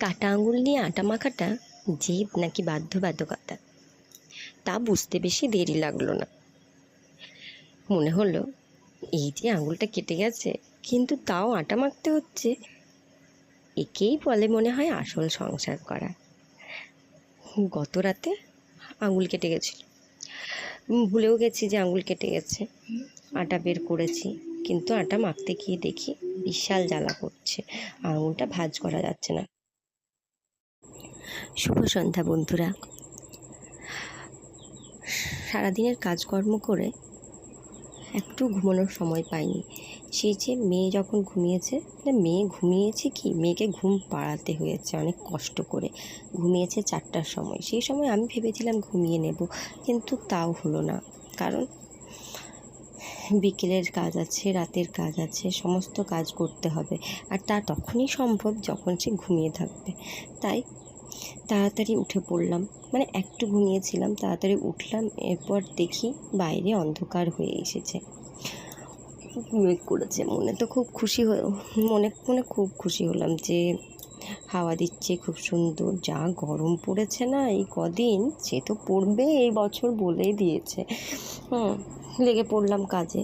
কাটা আঙুল নিয়ে আটা মাখাটা জীব নাকি বাধ্যবাধকতা তা বুঝতে বেশি দেরি লাগলো না। মনে হলো এই যে আঙুলটা কেটে গেছে কিন্তু তাও আটা মাখতে হচ্ছে, একেই বলে মনে হয় আসল সংসার করা। গত রাতে আঙুল কেটে গেছিল, ভুলেও গেছি যে আঙুল কেটে গেছে। আটা বের করেছি কিন্তু আটা মাখতে গিয়ে দেখি বিশাল জ্বালা করছে, আঙুলটা ভাঁজ করা যাচ্ছে না। শুভ সন্ধ্যা বন্ধুরা। সারাদিনের কাজকর্ম করে একটু ঘুমানোর সময় পাইনি। সেই যে মেয়ে যখন ঘুমিয়েছে, মেয়ে ঘুমিয়েছে কি, মেয়েকে ঘুম পাড়াতে হয়েছে অনেক কষ্ট করে। ঘুমিয়েছে 4টার সময়, সেই সময় আমি ভেবেছিলাম ঘুমিয়ে নেব, কিন্তু তাও হলো না। কারণ বিকেলের কাজ আছে, রাতের কাজ আছে, সমস্ত কাজ করতে হবে, আর তা তখনই সম্ভব যখন সে ঘুমিয়ে থাকবে। তাই তাড়াতাড়ি উঠে পড়লাম, মানে একটু ঘুমিয়েছিলাম, তাড়াতাড়ি উঠলাম। এরপর দেখি বাইরে অন্ধকার হয়ে এসেছে, মেঘ করেছে। মনে তো খুব খুশি মনে মনে খুব খুশি হলাম যে হাওয়া দিচ্ছে খুব সুন্দর। যা গরম পড়েছে না এই কদিন, সে তো পড়বে এই বছর বলেই দিয়েছে। লেগে পড়লাম কাজে।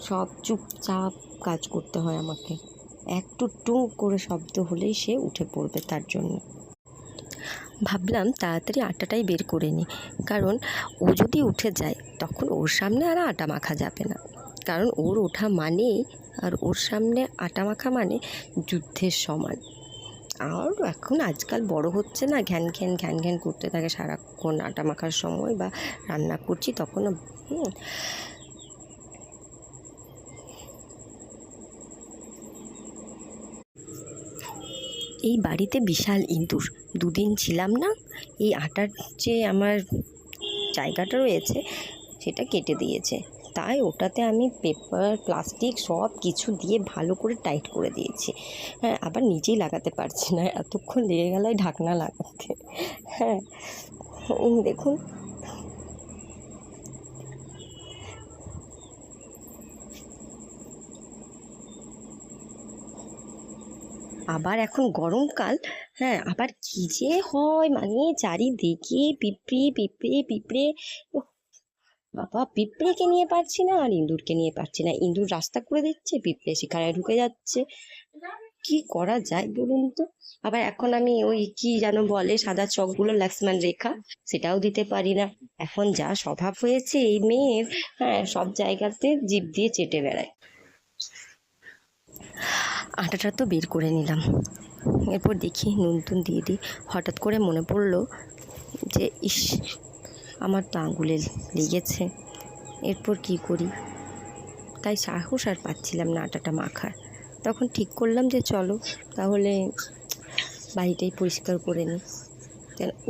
সব চুপচাপ কাজ করতে হয় আমাকে, একটু টুঁ করে শব্দ হলেই সে উঠে পড়বে। তার জন্য ভাবলাম তাড়াতাড়ি আটাটাই বের করে নিই, কারণ ও যদি উঠে যায় তখন ওর সামনে আর আটা মাখা যাবে না। কারণ ওর ওঠা মানেই, আর ওর সামনে আটা মাখা মানে যুদ্ধের সমান। আর এখন আজকাল বড় হচ্ছে না, ঘ্যান ঘ্যান ঘ্যান ঘ্যান করতে থাকে সারাক্ষণ আটা মাখার সময়, বা রান্না করছি তখনও। এই বাড়িতে বিশাল ইঁদুর। 2 দিন ছিলাম না, এই আটার যে আমার জায়গাটা রয়েছে সেটা কেটে দিয়েছে। তাই ওটাতে আমি পেপার, প্লাস্টিক সব কিছু দিয়ে ভালো করে টাইট করে দিয়েছি। হ্যাঁ, আবার নিজেই লাগাতে পারছি না, এতক্ষণ লেগে গেল ঢাকনা লাগাতে। হ্যাঁ দেখুন, আবার এখন গরমকাল। হ্যাঁ, আবার কী যে হয়, মানে চারিদিকে পিঁপড়ে পিঁপড়ে পিঁপড়ে। বাবা, পিঁপড়েকে নিয়ে পারছি না আর ইঁদুরকে নিয়ে পারছি না। ইঁদুর রাস্তা করে দিচ্ছে, পিঁপড়ে সেখানে ঢুকে যাচ্ছে। কি করা যায় বলুন তো? আবার এখন আমি ওই কি যেন বলে সাদা চকগুলো, লক্ষ্মণ রেখা, সেটাও দিতে পারি না। এখন যা স্বভাব হয়েছে এই মেয়ের, হ্যাঁ, সব জায়গাতে জিভ দিয়ে চেটে বেড়ায়। আটাটা তো বের করে নিলাম, এরপর দেখি নুন টুন দিয়ে দিই। হঠাৎ করে মনে পড়লো যে ইস, আমার তো আঙুলে লেগেছে, এরপর কি করি? তাই সাহস আর পাচ্ছিলাম না আটাটা মাখার। তখন ঠিক করলাম যে চলো তাহলে বাড়িটাই পরিষ্কার করে নিই।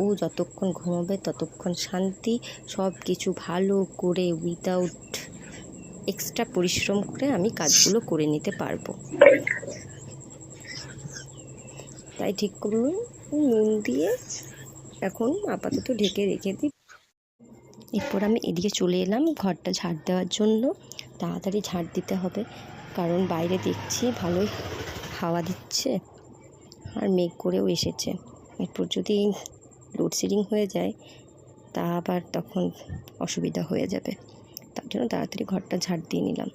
ও যতক্ষণ ঘুমাবে ততক্ষণ শান্তি, সব কিছু ভালো করে উইদাউট এক্সট্রা পরিশ্রম করে আমি কাজগুলো করে নিতে পারবো। তাই ঠিক করলাম নুন দিয়ে এখন আপাতত ঢেকে রেখে দিই। এরপর আমি এদিকে চলে এলাম ঘরটা ঝাড় দেওয়ার জন্য। তাড়াতাড়ি ঝাড় দিতে হবে, কারণ বাইরে দেখছি ভালোই হাওয়া দিচ্ছে আর মেঘ করেও এসেছে। এরপর যদি লোডশেডিং হয়ে যায় তা আবার তখন অসুবিধা হয়ে যাবে। তার জন্য তাড়াতাড়ি ঘরটা ঝাড় দিয়ে নিলাম।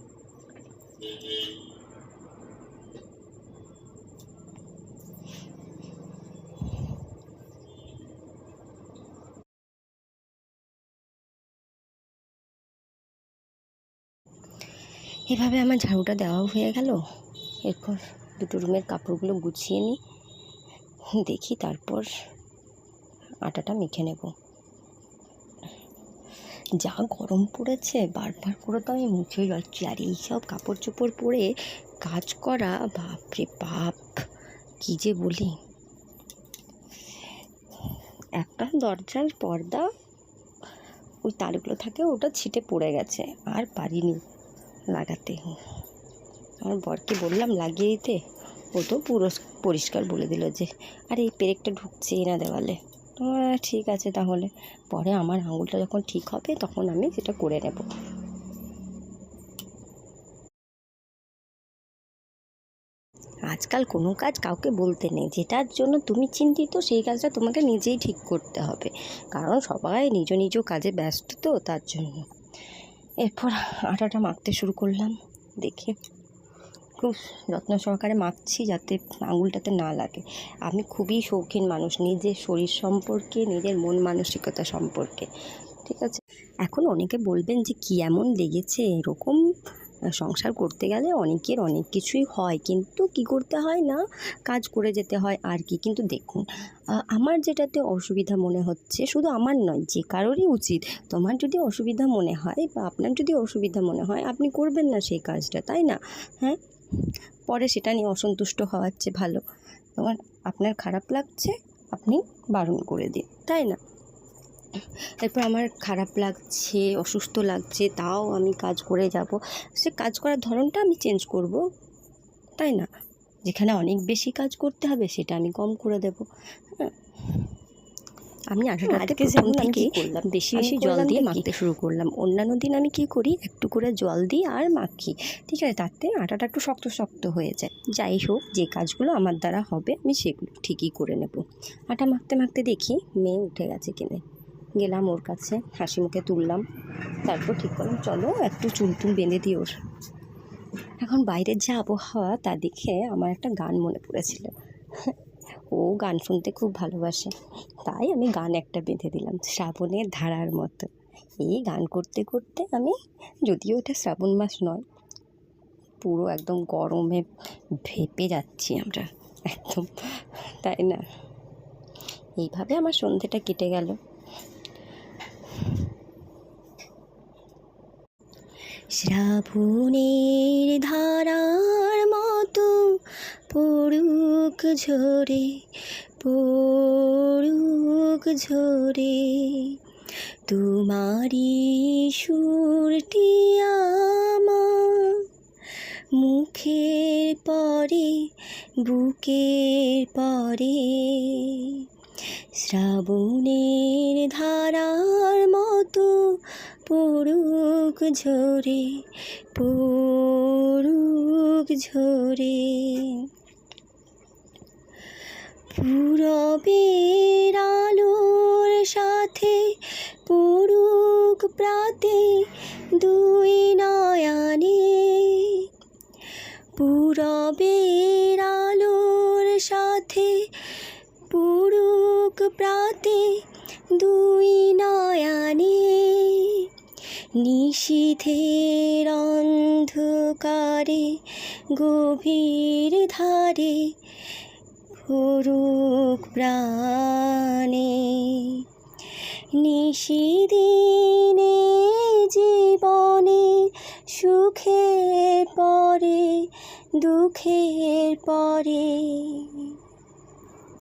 এভাবে আমার ঝাড়ুটা দেওয়াও হয়ে গেল। এরপর 2টো রুমের কাপড়গুলো গুছিয়ে নিই, দেখি তারপর আটাটা মেখে নেব। যা গরম পড়েছে, বারবার করে তো আমি মুছে যাচ্ছি, আর এইসব কাপড় চোপড় পরে কাজ করা, বাপরে বাপ, কি যে বলি। একটা দরজার পর্দা ওই তারগুলো থাকে, ওটা ছিটে পড়ে গেছে, আর পারিনি লাগাতে। আমার বরকে বললাম লাগিয়ে দিতে, ও তো পুরো পরিষ্কার বলে দিল যে আরে এই পেরেকটা ঢুকছেই না দেওয়ালে। ঠিক আছে, তাহলে পরে আমার আঙুলটা যখন ঠিক হবে তখন আমি সেটা করে নেব। আজকাল কোনো কাজ কাউকে বলতে নেই। যেটার জন্য তুমি চিন্তিত সেই কাজটা তোমাকে নিজেই ঠিক করতে হবে, কারণ সবাই নিজ নিজ কাজে ব্যস্ত, তো তার জন্য। এরপর আটাটা মাখতে শুরু করলাম। দেখে খুব যত্ন সহকারে মাখছি যাতে আঙুলটাতে না লাগে। আমি খুবই শৌখিন মানুষ নিজের শরীর সম্পর্কে, নিজের মন মানসিকতা সম্পর্কে, ঠিক আছে। এখন অনেকে বলবেন যে কী এমন লেগেছে, এরকম সংসার করতে গেলে অনেকের অনেক কিছুই হয়, কিন্তু কি করতে হয় না, কাজ করে যেতে হয় আর কি। কিন্তু দেখুন, আমার যেটাতে অসুবিধা মনে হচ্ছে, শুধু আমার নয়, যে কারোরই উচিত, তোমার যদি অসুবিধা মনে হয় বা আপনার যদি অসুবিধা মনে হয়, আপনি করবেন না সেই কাজটা, তাই না? হ্যাঁ, পরে সেটা নিয়ে অসন্তুষ্ট হওয়ার চেয়ে ভালো আপনার খারাপ লাগছে, আপনি বারণ করে দিন, তাই না? এরপর আমার খারাপ লাগছে, অসুস্থ লাগছে, তাও আমি কাজ করে যাব। সে কাজ করার ধরনটা আমি চেঞ্জ করব, তাই না? যেখানে অনেক বেশি কাজ করতে হবে সেটা আমি কম করে দেব। হ্যাঁ, আমি আটাটাকে প্রথম থেকেই বেশি বেশি জল দিয়ে মাখতে শুরু করলাম। অন্যান্য দিন আমি কি করি, একটু করে জল দিই আর মাখি, ঠিক আছে, তাতে আটাটা একটু শক্ত শক্ত হয়ে যায়। যাই হোক, যে কাজগুলো আমার দ্বারা হবে আমি সেগুলো ঠিকই করে নেব। আটা মাখতে মাখতে দেখি মেয়ে উঠে গেছে কিনে, গেলাম ওর কাছে, হাসি মুখে তুললাম, তারপর ঠিক করলাম চলো একটু চুল টুল বেঁধে দিই ওর। এখন বাইরের যা আবহাওয়া তা দেখে আমার একটা গান মনে পড়েছিল। ও গান শুনতে খুব ভালোবাসে, তাই আমি গান একটা বেঁধে দিলাম, শ্রাবণের ধারার মতো। এই গান করতে করতে আমি, যদিও এটা শ্রাবণ মাস নয়, পুরো একদম গরমে ভেপে যাচ্ছি আমরা একদম, তাই না? এইভাবে আমার সন্ধেটা কেটে গেল। শ্রাবণের ধারার মতো পড়ুক ঝরে, পড়ুক ঝরে, তোমারি সুরটি আমার মুখের পরে, বুকের পরে। শ্রাবণের ধারার মতো পড়ুক ঝরে, পড়ুক ঝরে। পূরবের আলোর সাথে পড়ুক প্রাতে দুই নয়নে, পূরবের আলোর সাথে পড়ুক প্রাতে দুই নয়নে। নিশীথের অন্ধকারে গভীর ধারে ভরুক প্রাণে। নিশিদিনে জীবনে সুখের পরে দুঃখের পরে।